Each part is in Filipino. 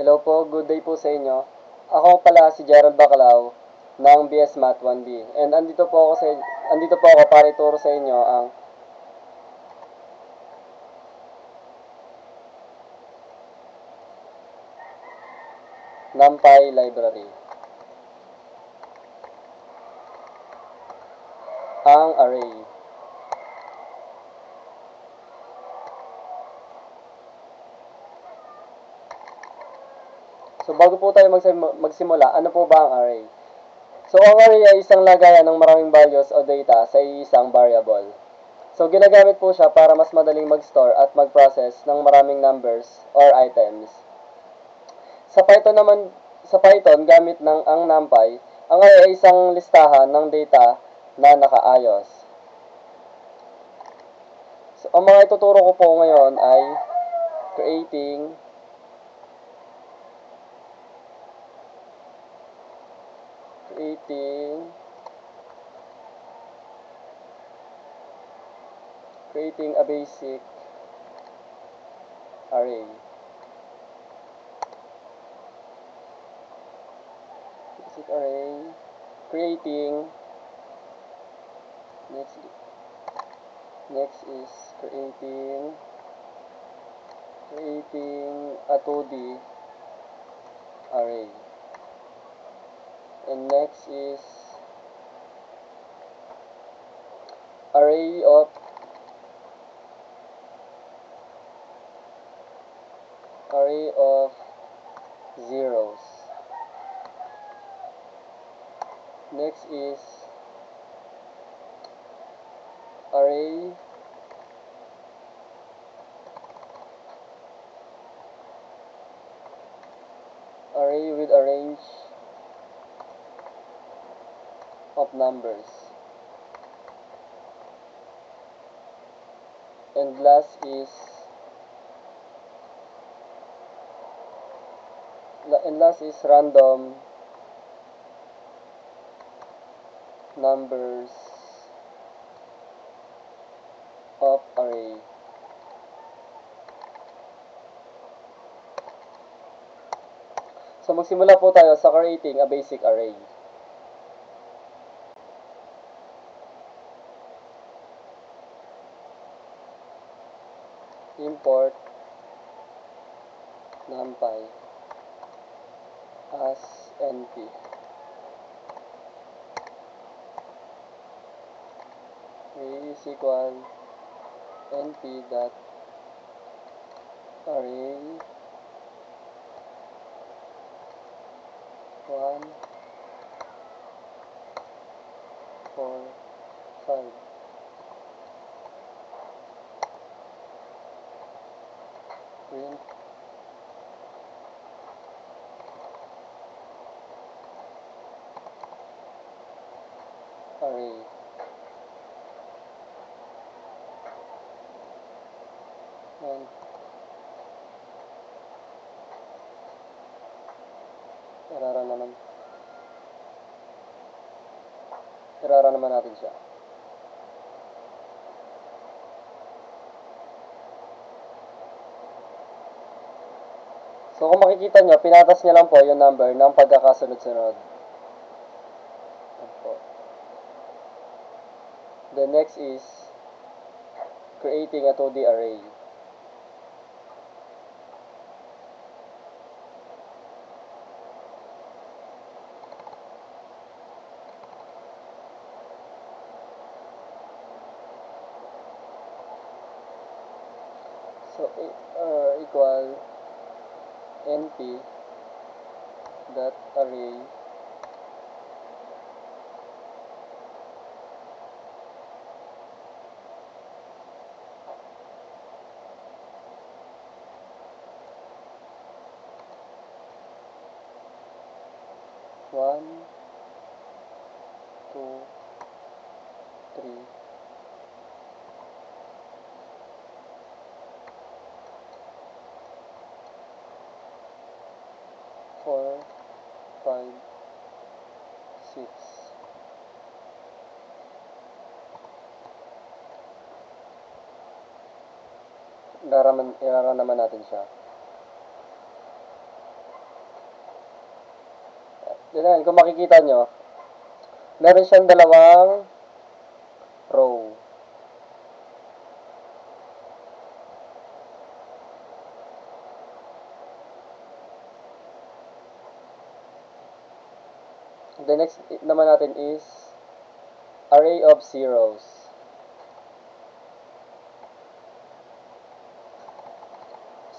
Hello po, good day po sa inyo. Ako pala si Gerald Bacalao ng BS Math 1B. And andito po ako para ituro sa inyo ang NumPy library. Ang array. So bago po tayo magsimula, ano po ba ang array? So ang array ay isang lagayan ng maraming values o data sa isang variable. So ginagamit po siya para mas madaling mag-store at mag-process ng maraming numbers or items. Sa Python gamit ng ang NumPy, ang array ay isang listahan ng data na nakaayos. So, ang mga ituturo ko po ngayon ay creating a basic array. Creating next is creating a 2D array. And next is array of zeros. Next is array with a range of numbers. And last is random numbers of array. So magsimula po tayo sa creating a basic array. Import NumPy as np. Is equal np dot array 1 4 5. Print array. And irara naman natin siya. So kung makikita nyo, pinatas niya lang po yung number ng pagkakasunod-sunod. The next is creating a 2D array. So equal np dot array 1 2 3 4 5 6. Irara naman natin siya. Yan, kung makikita nyo, meron siyang dalawang row. The next naman natin is array of zeros.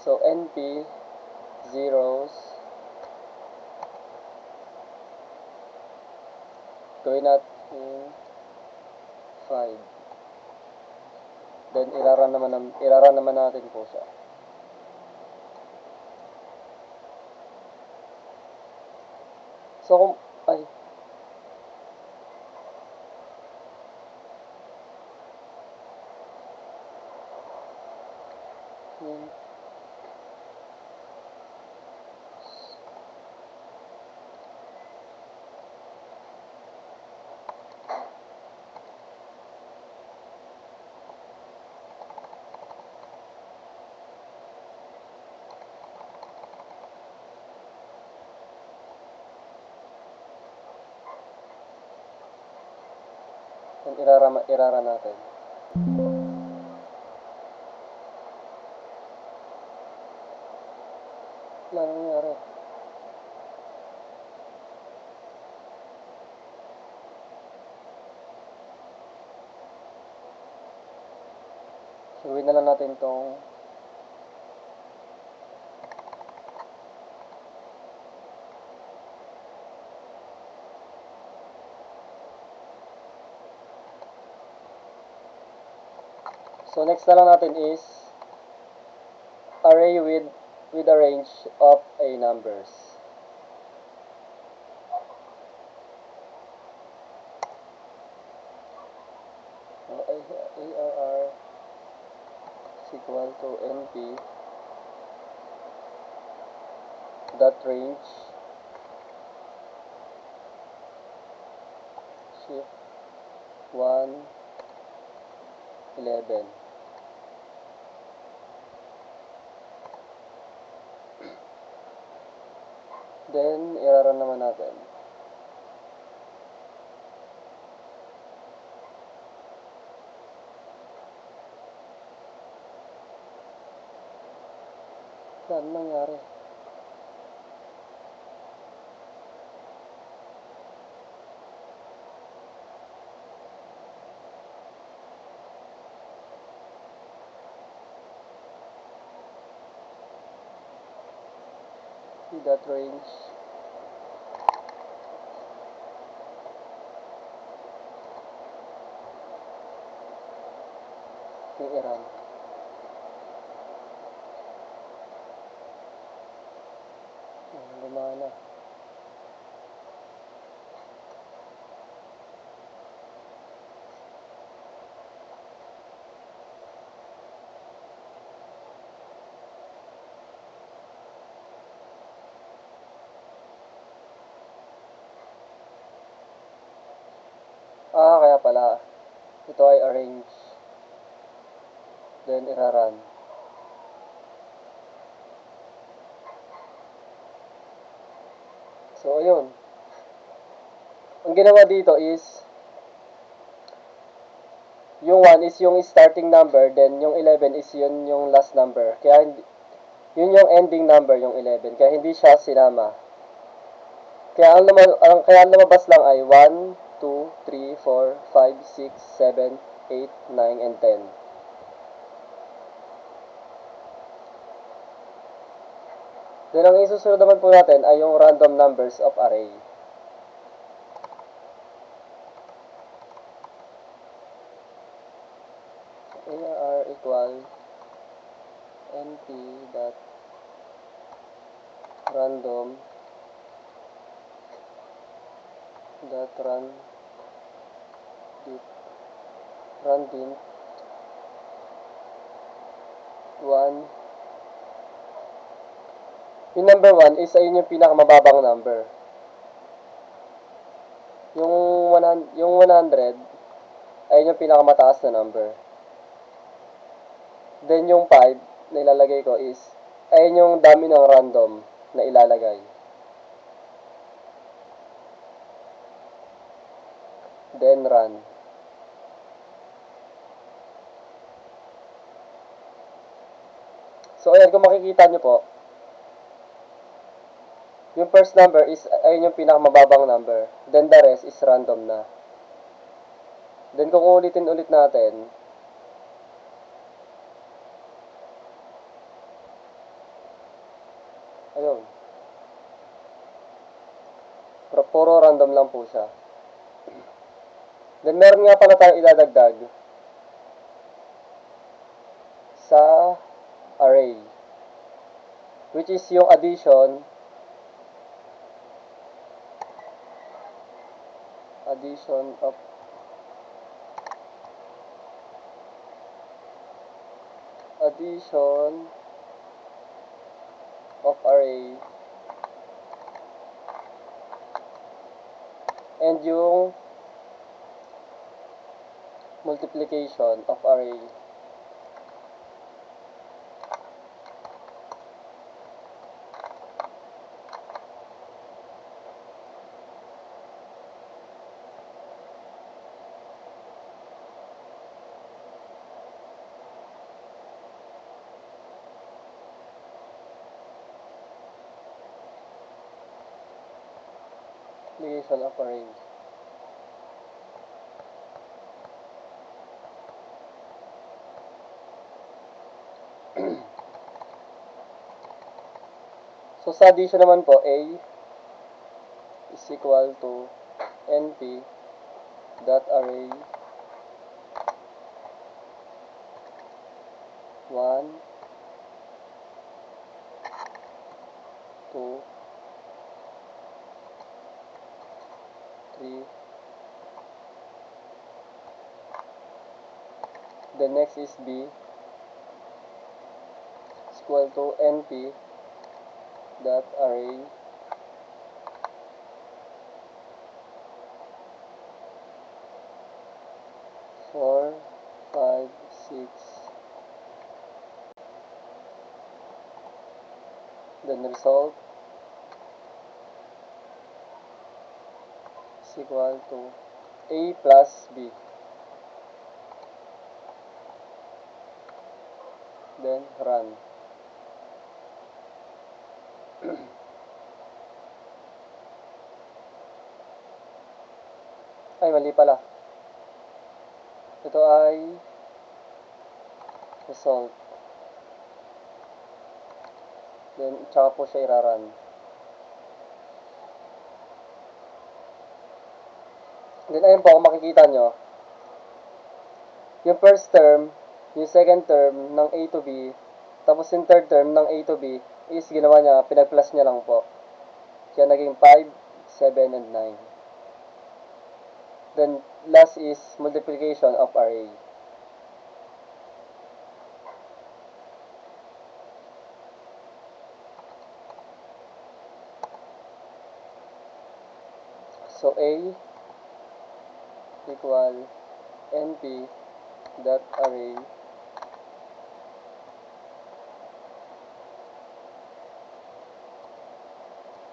So, NP zeros. Gawin natin 5. Then, iraran naman natin po siya. So, kung, ay, irara natin. Wala nangyari. Gawin na lang natin tong so next na lang natin is array with a range of a numbers. ARR is equal to NP dot range shift 1 11. Then, iraran naman natin. Ano nangyari? That range yung iran. Gumana. Kaya pala. Ito ay arrange. Then, iraran. So, ayun. Ang ginawa dito is, yung 1 is yung starting number, then yung 11 is yun yung last number. Kaya, yun yung ending number, yung 11. Kaya hindi siya sinama. Kaya ang lumabas lang ay 1, 2, 3, 4, 5, 6, 7, 8, 9, and 10. Then, ang isusunod naman po natin ay yung random numbers of array. AR equal np dot random dot randint 1. Yung number 1 is ayun yung pinakamababang number. Yung 100 ayun yung pinakamataas na number. Then yung 5 na ilalagay ko is ayun yung dami ng random na ilalagay. then run. So, ayan, kung makikita nyo po, yung first number is, ayun yung pinakamababang number. Then the rest is random na. Then, kung ulitin ulit natin, ayun. Pero puro random lang po siya. Then, meron nga pala tayong idadagdag sa array, which is yung addition of array and yung multiplication of array. Multiplication of array. So, sa addition naman po, A is equal to np dot array 1, 2, 3. The next is B is equal to np dot array 4, 5, 6. Then result is equal to A plus B. Then run. Ay, mali pala. Ito ay result. Then, tsaka po siya iraran. Then, ayun po, kung makikita nyo, yung first term, yung second term ng A to B, tapos yung third term ng A to B, is ginawa niya, pinag-plus niya lang po. Kaya naging 5, 7, and 9. Then, last is multiplication of array. So, A equal np dot array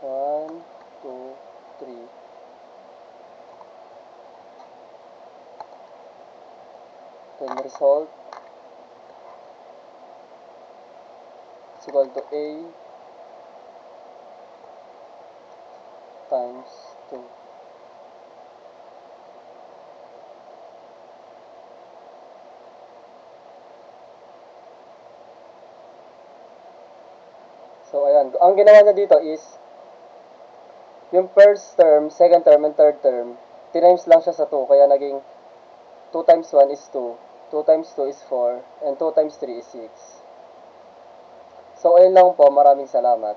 1, 2, 3. Then result is equal to A times 2. So, ayan. Ang ginawa niya dito is, yung first term, second term, and third term, tinimes lang siya sa 2. Kaya naging 2 times 1 is 2. 2 times 2 is 4. And 2 times 3 is 6. So, ayun lang po. Maraming salamat.